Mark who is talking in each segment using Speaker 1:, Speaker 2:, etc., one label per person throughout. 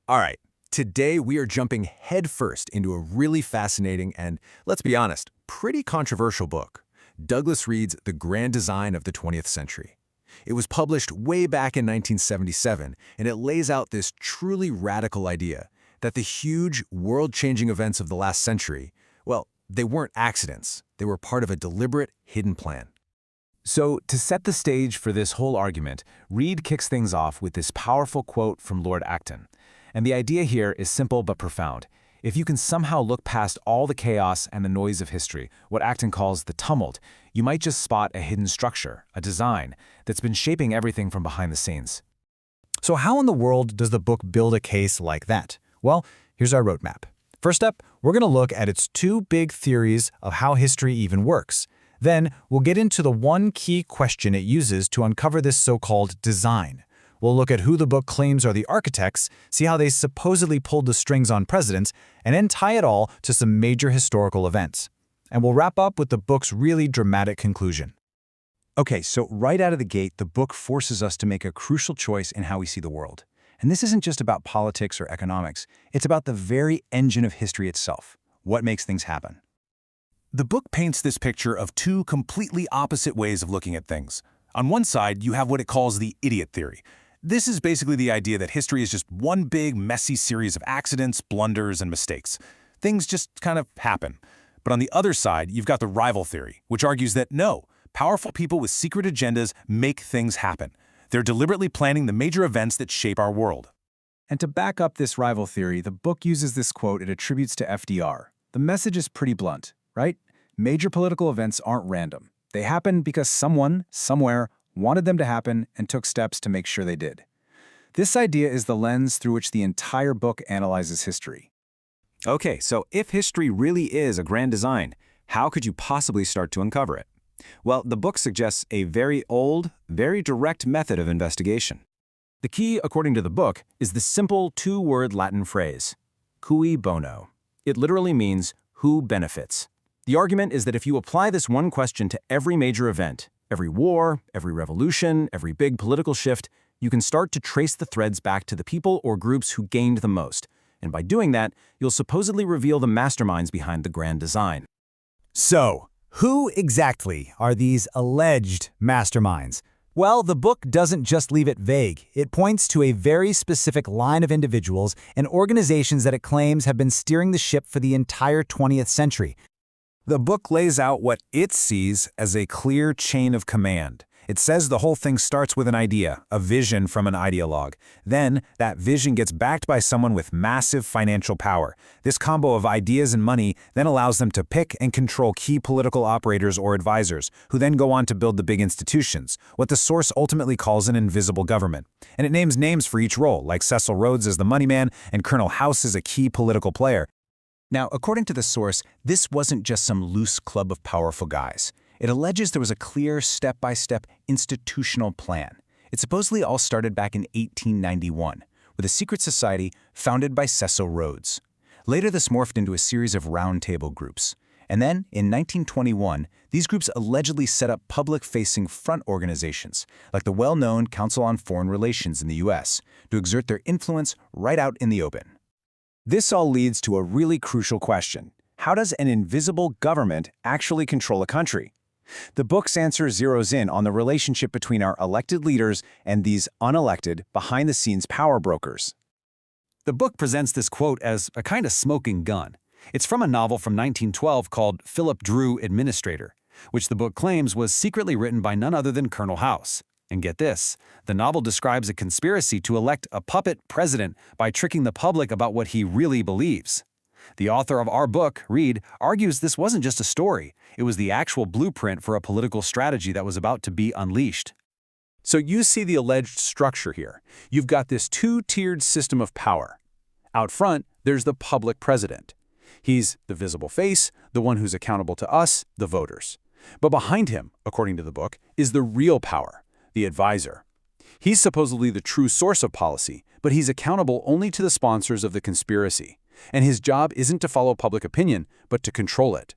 Speaker 1: All right, today we are jumping headfirst into a really fascinating and, let's be honest, pretty controversial book, Douglas Read's The Grand Design of the 20th Century. It was published way back in 1977, and it lays out this truly radical idea that the huge, world-changing events of the last century, well, they weren't accidents. They were part of a deliberate, hidden plan. So, to set the stage for this whole argument, Read kicks things off with this powerful quote from Lord Acton. And the idea here is simple but profound. If you can somehow look past all the chaos and the noise of history, what Acton calls the tumult, you might just spot a hidden structure, a design, that's been shaping everything from behind the scenes.
Speaker 2: So how in the world does the book build a case like that? Well, here's our roadmap. First up, we're going to look at its two big theories of how history even works. Then, we'll get into the one key question it uses to uncover this so-called design. We'll look at who the book claims are the architects, see how they supposedly pulled the strings on presidents, and then tie it all to some major historical events. And we'll wrap up with the book's really dramatic conclusion.
Speaker 3: Okay, so right out of the gate, the book forces us to make a crucial choice in how we see the world. And this isn't just about politics or economics, it's about the very engine of history itself. What makes things happen?
Speaker 4: The book paints this picture of two completely opposite ways of looking at things. On one side, you have what it calls the idiot theory. This is basically the idea that history is just one big, messy series of accidents, blunders, and mistakes. Things just kind of happen. But on the other side, you've got the rival theory, which argues that no, powerful people with secret agendas make things happen. They're deliberately planning the major events that shape our world.
Speaker 3: And to back up this rival theory, the book uses this quote it attributes to FDR. The message is pretty blunt, right? Major political events aren't random. They happen because someone, somewhere, wanted them to happen and took steps to make sure they did. This idea is the lens through which the entire book analyzes history.
Speaker 5: Okay, so if history really is a grand design, how could you possibly start to uncover it? Well, the book suggests a very old, very direct method of investigation.
Speaker 1: The key, according to the book, is the simple two-word Latin phrase, Cui Bono. It literally means, who benefits? The argument is that if you apply this one question to every major event, every war, every revolution, every big political shift, you can start to trace the threads back to the people or groups who gained the most. And by doing that, you'll supposedly reveal the masterminds behind the grand design.
Speaker 2: So, who exactly are these alleged masterminds? Well, the book doesn't just leave it vague. It points to a very specific line of individuals and organizations that it claims have been steering the ship for the entire 20th century.
Speaker 4: The book lays out what it sees as a clear chain of command. It says the whole thing starts with an idea, a vision from an ideologue. Then, that vision gets backed by someone with massive financial power. This combo of ideas and money then allows them to pick and control key political operators or advisors, who then go on to build the big institutions, what the source ultimately calls an invisible government. And it names names for each role, like Cecil Rhodes as the money man and Colonel House as a key political player.
Speaker 3: Now, according to the source, this wasn't just some loose club of powerful guys. It alleges there was a clear, step-by-step institutional plan. It supposedly all started back in 1891, with a secret society founded by Cecil Rhodes. Later, this morphed into a series of round-table groups. And then, in 1921, these groups allegedly set up public-facing front organizations, like the well-known Council on Foreign Relations in the U.S., to exert their influence right out in the open. This all leads to a really crucial question. How does an invisible government actually control a country? The book's answer zeroes in on the relationship between our elected leaders and these unelected, behind-the-scenes power brokers.
Speaker 4: The book presents this quote as a kind of smoking gun. It's from a novel from 1912 called Philip Drew Administrator, which the book claims was secretly written by none other than Colonel House. And get this, the novel describes a conspiracy to elect a puppet president by tricking the public about what he really believes. The author of our book, Read, argues this wasn't just a story. It was the actual blueprint for a political strategy that was about to be unleashed.
Speaker 3: So you see the alleged structure here. You've got this two-tiered system of power. Out front, there's the public president. He's the visible face, the one who's accountable to us, the voters. But behind him, according to the book, is the real power, the advisor. He's supposedly the true source of policy, but he's accountable only to the sponsors of the conspiracy. And his job isn't to follow public opinion, but to control it.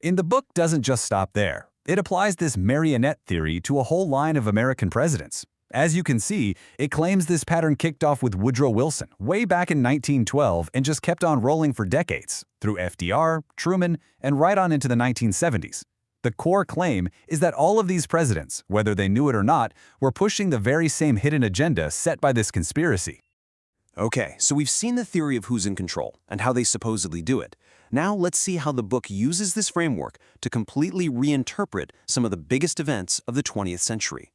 Speaker 2: And the book doesn't just stop there. It applies this marionette theory to a whole line of American presidents. As you can see, it claims this pattern kicked off with Woodrow Wilson way back in 1912 and just kept on rolling for decades, through FDR, Truman, and right on into the 1970s. The core claim is that all of these presidents, whether they knew it or not, were pushing the very same hidden agenda set by this conspiracy.
Speaker 6: Okay, so we've seen the theory of who's in control and how they supposedly do it. Now let's see how the book uses this framework to completely reinterpret some of the biggest events of the 20th century.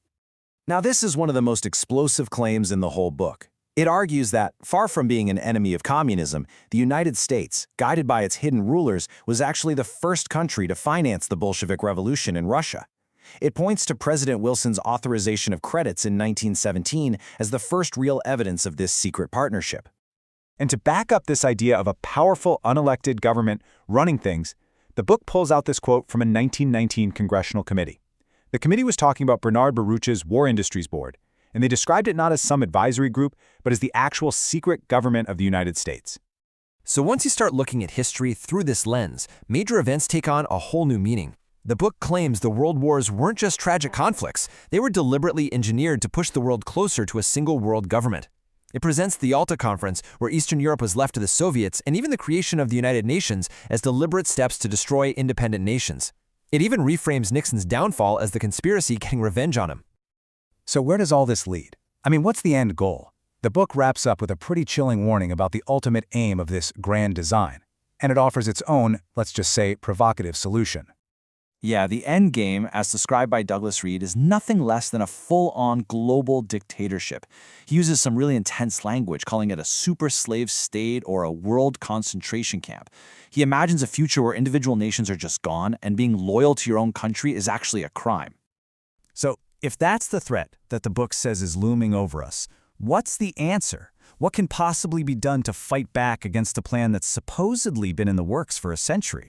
Speaker 1: Now, this is one of the most explosive claims in the whole book. It argues that, far from being an enemy of communism, the United States, guided by its hidden rulers, was actually the first country to finance the Bolshevik Revolution in Russia. It points to President Wilson's authorization of credits in 1917 as the first real evidence of this secret partnership.
Speaker 4: And to back up this idea of a powerful, unelected government running things, the book pulls out this quote from a 1919 congressional committee. The committee was talking about Bernard Baruch's War Industries Board, and they described it not as some advisory group, but as the actual secret government of the United States.
Speaker 7: So once you start looking at history through this lens, major events take on a whole new meaning. The book claims the world wars weren't just tragic conflicts, they were deliberately engineered to push the world closer to a single world government. It presents the Yalta Conference, where Eastern Europe was left to the Soviets, and even the creation of the United Nations as deliberate steps to destroy independent nations. It even reframes Nixon's downfall as the conspiracy getting revenge on him.
Speaker 3: So where does all this lead? I mean, what's the end goal? The book wraps up with a pretty chilling warning about the ultimate aim of this grand design, and it offers its own, let's just say, provocative solution.
Speaker 8: Yeah, the end game, as described by Douglas Reed, is nothing less than a full-on global dictatorship. He uses some really intense language, calling it a super slave state or a world concentration camp. He imagines a future where individual nations are just gone, and being loyal to your own country is actually a crime.
Speaker 2: So, if that's the threat that the book says is looming over us, what's the answer? What can possibly be done to fight back against a plan that's supposedly been in the works for a century?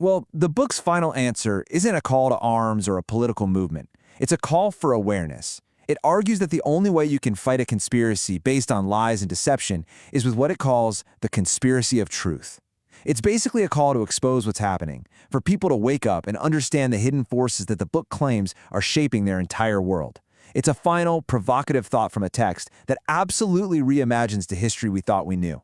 Speaker 1: Well, the book's final answer isn't a call to arms or a political movement. It's a call for awareness. It argues that the only way you can fight a conspiracy based on lies and deception is with what it calls the conspiracy of truth. It's basically a call to expose what's happening, for people to wake up and understand the hidden forces that the book claims are shaping their entire world. It's a final, provocative thought from a text that absolutely reimagines the history we thought we knew.